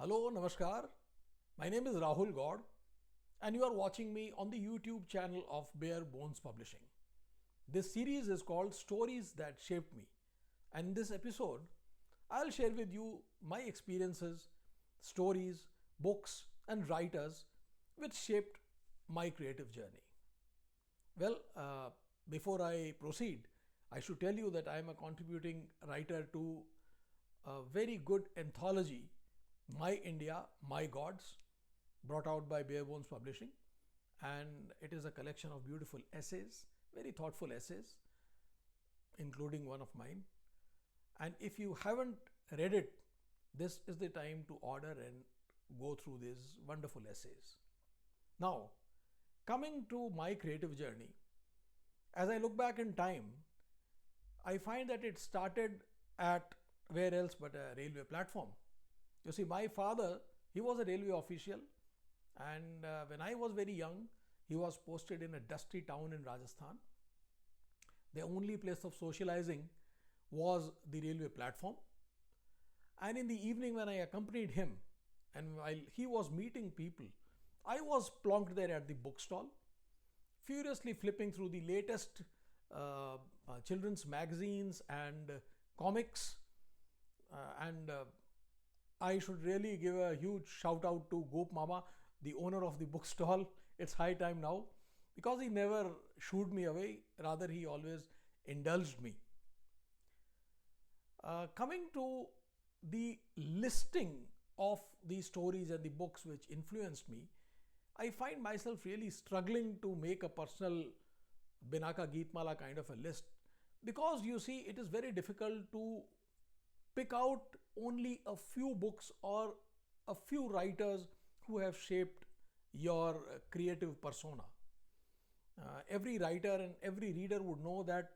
Hello, Namaskar. My name is Rahul Gaur, and you are watching me on the YouTube channel of Bare Bones Publishing. This series is called Stories That Shaped Me, and in this episode, I'll share with you my experiences, stories, books, and writers which shaped my creative journey. Well, before I proceed, I should tell you that I am a contributing writer to a very good anthology, My India, My Gods, brought out by Bare Bones Publishing. And it is a collection of beautiful essays, very thoughtful essays, including one of mine. And if you haven't read it, this is the time to order and go through these wonderful essays. Now, coming to my creative journey, as I look back in time, I find that it started at where else but a railway platform. You see, my father, he was a railway official, and when I was very young, he was posted in a dusty town in Rajasthan. The only place of socializing was the railway platform. And in the evening, when I accompanied him, and while he was meeting people, I was plonked there at the bookstall, furiously flipping through the latest children's magazines and comics. And I should really give a huge shout out to Gop Mama, the owner of the bookstall. It's high time now, because he never shooed me away, rather, he always indulged me. Coming to the listing of the stories and the books which influenced me, I find myself really struggling to make a personal Binaka Geetmala kind of a list, because you see, it is very difficult to pick out only a few books or a few writers who have shaped your creative persona. Every writer and every reader would know that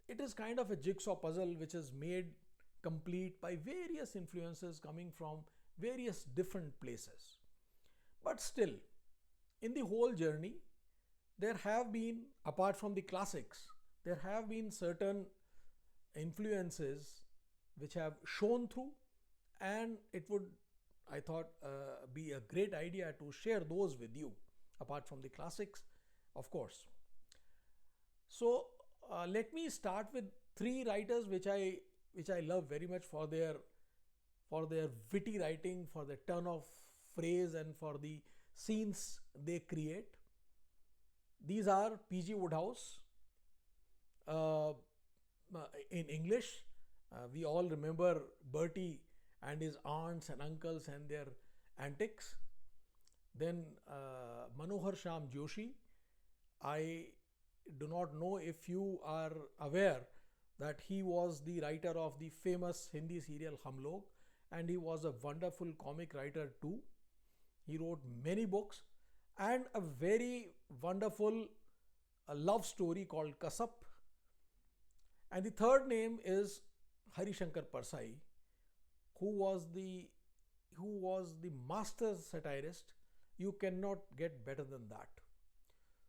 it is kind of a jigsaw puzzle which is made complete by various influences coming from various different places. But still, in the whole journey, there have been, apart from the classics, there have been certain influences which have shown through, and it would, I thought, be a great idea to share those with you, apart from the classics, of course. So let me start with three writers which I love very much for their witty writing, for their turn of phrase, and for the scenes they create. These are P.G. Wodehouse. In English, we all remember Bertie and his aunts and uncles and their antics. Then Manohar Shyam Joshi. I do not know if you are aware that he was the writer of the famous Hindi serial Hum Log, and he was a wonderful comic writer too. He wrote many books and a very wonderful love story called Kasap. And the third name is Hari Shankar Parsai, who was the master satirist. You cannot get better than that.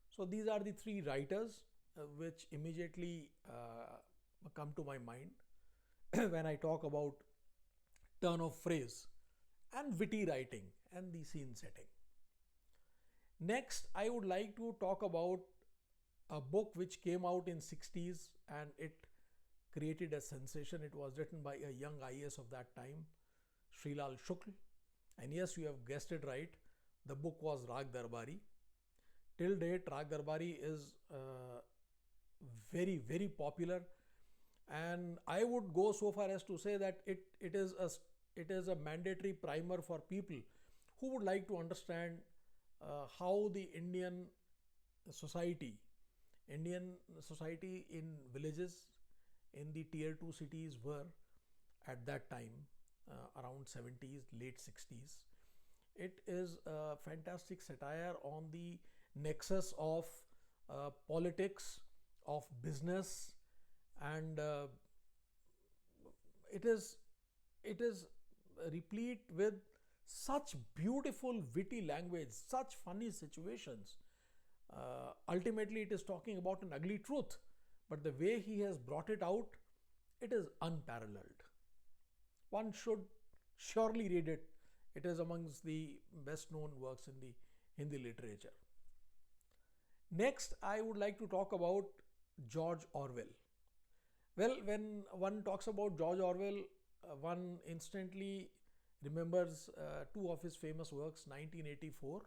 So these are the three writers which immediately come to my mind when I talk about turn of phrase and witty writing and the scene setting. Next, I would like to talk about a book which came out in 60s and it created a sensation. It was written by a young IAS of that time, Srilal Shukl. And yes, you have guessed it right. The book was Rag Darbari. Till date, Rag Darbari is very, very popular. And I would go so far as to say that it is a mandatory primer for people who would like to understand how the Indian society in villages, in the tier 2 cities were at that time, around 70s, late 60s. It is a fantastic satire on the nexus of politics, of business, and it is replete with such beautiful witty language, such funny situations. Ultimately, it is talking about an ugly truth, but the way he has brought it out, it is unparalleled. One should surely read it. It is amongst the best known works in the Hindi literature. Next, I would like to talk about George Orwell. Well, when one talks about George Orwell, one instantly remembers two of his famous works, 1984,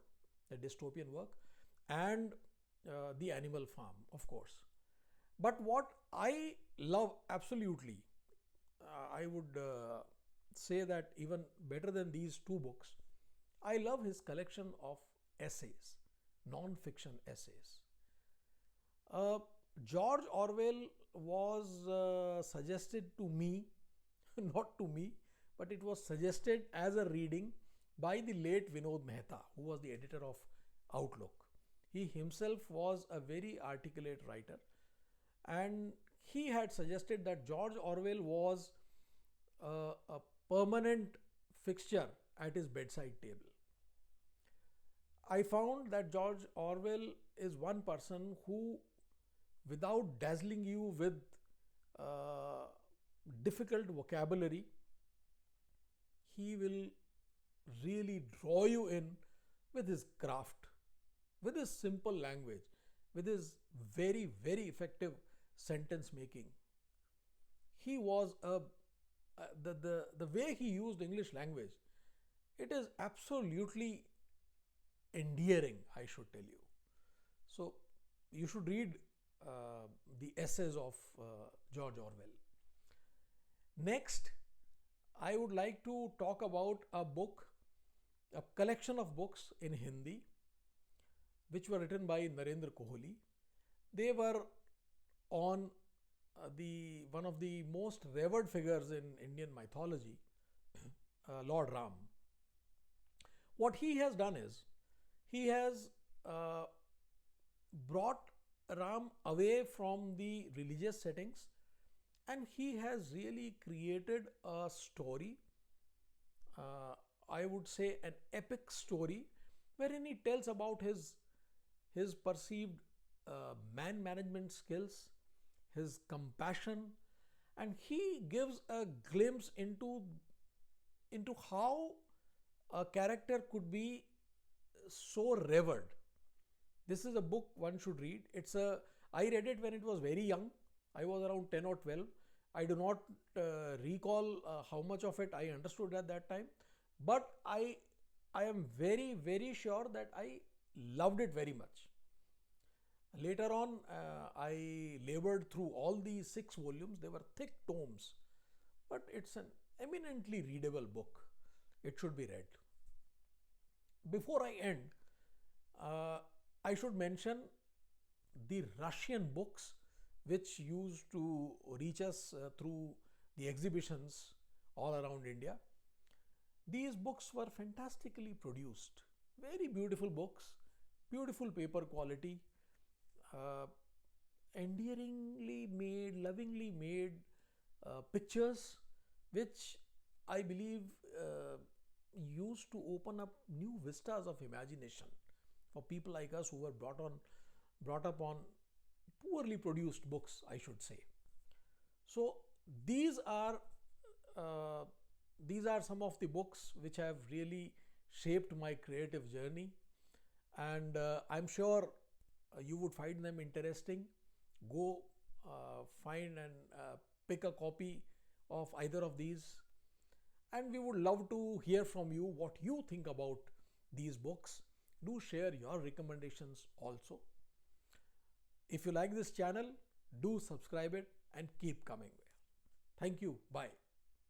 a dystopian work, and The Animal Farm, of course. But what I love absolutely, I would say that even better than these two books, I love his collection of essays, non-fiction essays. Uh, George Orwell was suggested to me, not to me, but it was suggested as a reading by the late Vinod Mehta, who was the editor of Outlook. He himself was a very articulate writer, and he had suggested that George Orwell was a permanent fixture at his bedside table. I found that George Orwell is one person who, without dazzling you with uh, difficult vocabulary, he will really draw you in with his craft, with his simple language, with his very, very effective sentence making. He was the way he used English language, it is absolutely endearing, I should tell you. So you should read the essays of George Orwell. Next, I would like to talk about a book, a collection of books in Hindi, which were written by Narendra Kohli. They were on the one of the most revered figures in Indian mythology, Lord Ram. What he has done is he has brought Ram away from the religious settings, and he has really created a story, I would say an epic story, wherein he tells about his perceived man management skills, his compassion, and he gives a glimpse into how a character could be so revered. This is a book one should read. I read it when it was very young. I was around 10 or 12. I do not recall how much of it I understood at that time, but I am very, very sure that I loved it very much. Later on, I labored through all these 6 volumes. They were thick tomes, but it's an eminently readable book. It should be read. Before I end, uh, I should mention the Russian books which used to reach us through the exhibitions all around India. These books were fantastically produced, very beautiful books, beautiful paper quality, uh, endearingly made, lovingly made pictures, which I believe used to open up new vistas of imagination for people like us who were brought up on poorly produced books, I should say. So these are uh, these are some of the books which have really shaped my creative journey, and I'm sure you would find them interesting. Go find and pick a copy of either of these, and we would love to hear from you what you think about these books. Do share your recommendations also. If you like this channel, do subscribe it and keep coming. Thank you. Bye.